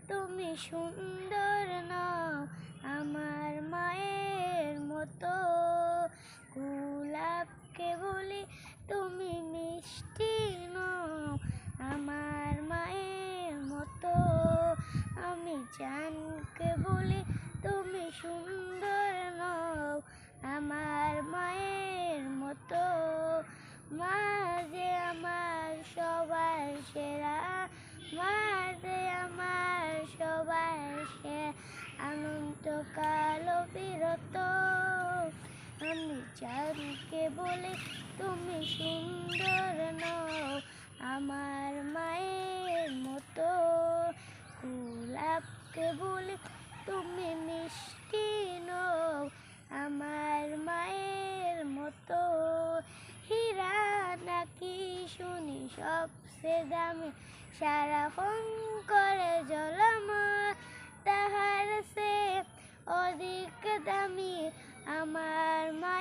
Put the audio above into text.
তুমি সুন্দর নও আমার মায়ের মতো। গোলাপকে বলি তুমি মিষ্টি নও আমার মায়ের মতো। আমি চাঁদকে বলি তুমি সুন্দর নও আমার মায়ের মতো। মা যে আমার সবার সেরা, মা যে আমার সবার সেরা, অনন্তকাল অবিরত। আমি চাঁদকে বলি তুমি সুন্দর নও আমার মায়ের মতো। গোলাপকে বলি তুমি মিষ্টি নও আমার মায়ের মতো। হীরা নাকি শুনি সবচেয়ে দামি, সারাক্ষণ করে ঝলমল, তাহার চেয়ে অধিক দামি আমার মা।